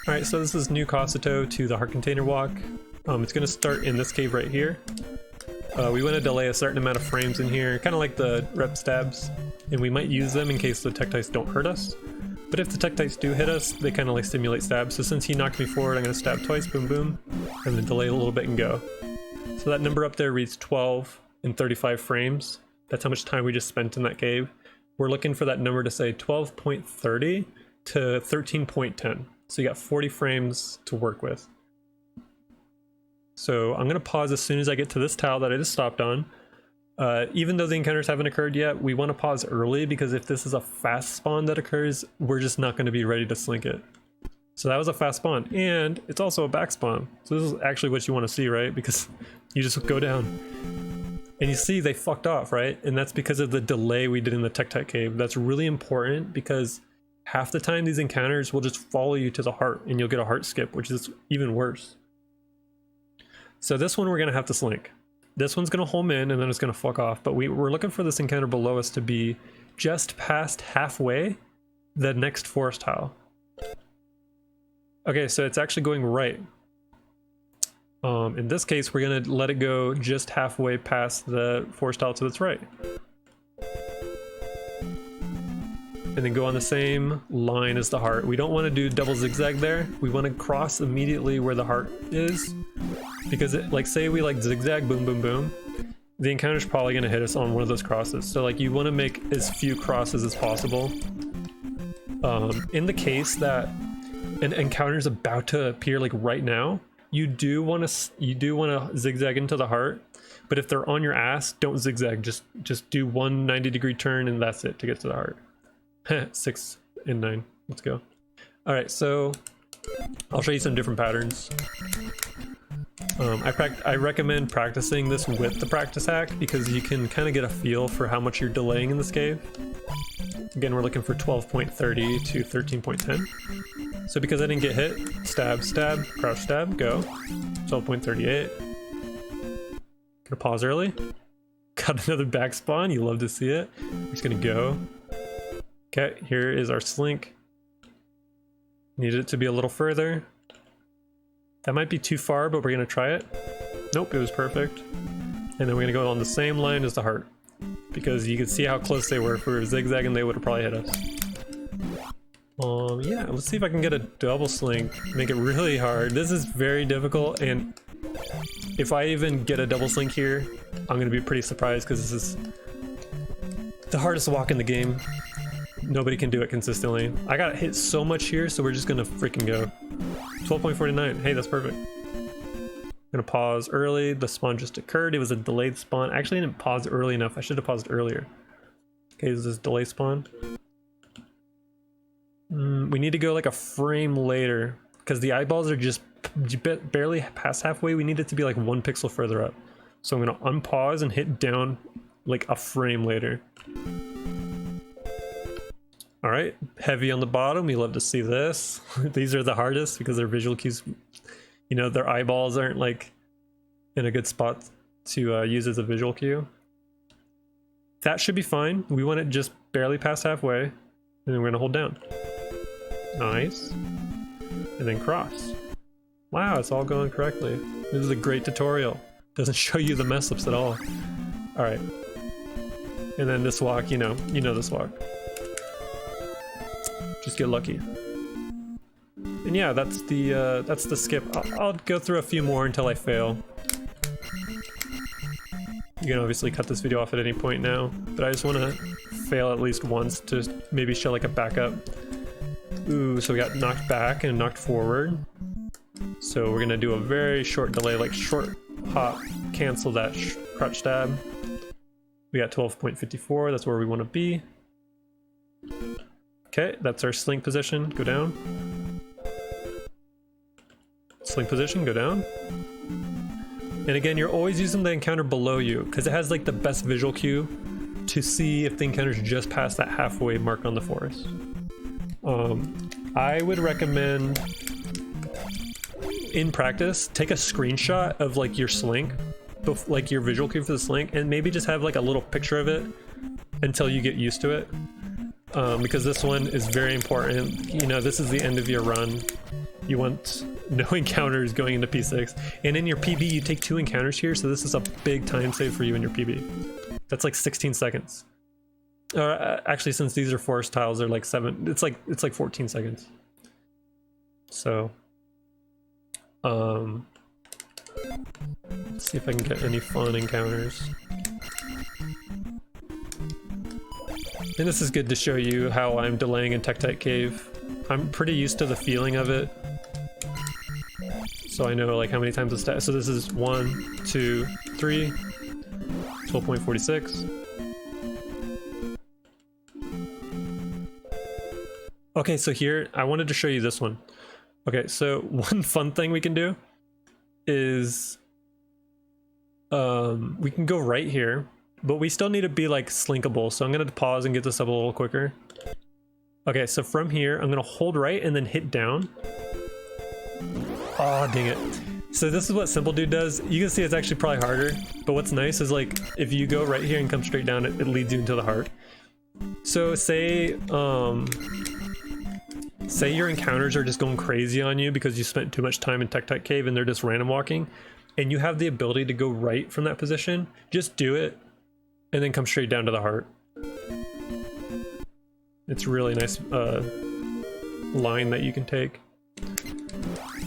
Alright, so this is new Kasuto to the heart container walk. It's going to start in this cave right here. We want to delay a certain amount of frames in here, kind of like the rep stabs, and we might use them in case the tektites don't hurt us. But if the tektites do hit us, they kind of like stimulate stabs. So since he knocked me forward, I'm going to stab twice, boom boom, and then delay a little bit and go. So that number up there reads 12 and 35 frames. That's how much time we just spent in that cave. We're looking for that number to say 12.30 to 13.10. So you got 40 frames to work with. So I'm going to pause as soon as I get to this tile that I just stopped on. Even though the encounters haven't occurred yet, we want to pause early because if this is a fast spawn that occurs, we're just not going to be ready to slink it. So that was a fast spawn, and it's also a back spawn. So this is actually what you want to see, right? Because you just go down. And you see they fucked off, right? And that's because of the delay we did in the tektite cave. That's really important because half the time these encounters will just follow you to the heart and you'll get a heart skip, which is even worse. So this one we're going to have to slink. This one's going to home in and then it's going to fuck off. But we're looking for this encounter below us to be just past halfway the next forest tile. Okay, so it's actually going right. In this case, we're going to let it go just halfway past the forest tile to its right. And then go on the same line as the heart. We don't want to do double zigzag there. We want to cross immediately where the heart is. Because like say we like zigzag, boom, boom, boom. The encounter's probably going to hit us on one of those crosses. So like you want to make as few crosses as possible. In the case that an encounter's about to appear like right now, you do want to zigzag into the heart. But if they're on your ass, don't zigzag. Just do one 90-degree turn and that's it to get to the heart. 6 and 9. Let's go. All right, so I'll show you some different patterns. I recommend practicing this with the practice hack because you can kind of get a feel for how much you're delaying in this cave. Again, we're looking for 12.30 to 13.10. So because I didn't get hit, stab, stab, crouch, stab, go. 12.38. Gonna pause early. Got another back spawn. You love to see it. I'm just gonna go. Okay, here is our slink. Need it to be a little further. That might be too far, but we're gonna try it. Nope, it was perfect. And then we're gonna go on the same line as the heart. Because you can see how close they were. If we were zigzagging, they would have probably hit us. Yeah, let's see if I can get a double slink. Make it really hard. This is very difficult, and if I even get a double slink here, I'm gonna be pretty surprised because this is the hardest walk in the game. Nobody can do it consistently. I got hit so much here, so we're just gonna freaking go. 12.49. Hey, that's perfect. I'm gonna pause early. The spawn just occurred. It was a delayed spawn. Actually, I didn't pause early enough. I should have paused earlier. Okay, this is delay spawn. We need to go like a frame later because the eyeballs are just barely past halfway. We need it to be like 1 pixel further up. So I'm gonna unpause and hit down like a frame later. All right, heavy on the bottom. We love to see this. These are the hardest because their visual cues, you know, their eyeballs aren't like in a good spot to use as a visual cue. That should be fine. We want it just barely past halfway, and then we're gonna hold down. Nice. And then cross. Wow, it's all going correctly. This is a great tutorial. Doesn't show you the mess ups at all. All right. And then this walk, you know this walk. Just get lucky. And yeah, that's the skip. I'll go through a few more until I fail. You can obviously cut this video off at any point now, but I just want to fail at least once to maybe show like a backup. Ooh, so we got knocked back and knocked forward. So we're gonna do a very short delay, like short hop, cancel that crouch stab. We got 12.54, that's where we want to be. Okay, that's our slink position, go down. Slink position, go down. And again, you're always using the encounter below you because it has like the best visual cue to see if the encounter's just past that halfway mark on the forest. I would recommend in practice, take a screenshot of like your slink, like your visual cue for the slink, and maybe just have like a little picture of it until you get used to it. Because this one is very important. You know, this is the end of your run. You want no encounters going into P6. And in your PB, you take 2 encounters here, so this is a big time save for you in your PB. That's like 16 seconds. Actually, since these are forest tiles, they're like 7. It's like 14 seconds. So, let's see if I can get any fun encounters. And this is good to show you how I'm delaying in Tektite Cave. I'm pretty used to the feeling of it, so I know like how many times it's so this is 1, 2, 3, 12.46. Okay, so here I wanted to show you this one. Okay, so one fun thing we can do is we can go right here, but we still need to be like slinkable, so I'm gonna pause and get this up a little quicker. Okay, so from here I'm gonna hold right and then hit down. Oh, dang it. So this is what Simple Dude does. You can see it's actually probably harder, but what's nice is like if you go right here and come straight down, it leads you into the heart. So say your encounters are just going crazy on you because you spent too much time in Tektite Cave and they're just random walking, and you have the ability to go right from that position, just do it and then come straight down to the heart. It's a really nice line that you can take.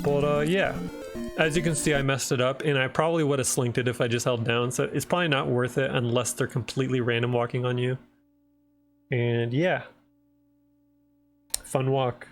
But yeah, as you can see, I messed it up, and I probably would have slinked it if I just held down, so it's probably not worth it unless they're completely random walking on you. And yeah, fun walk.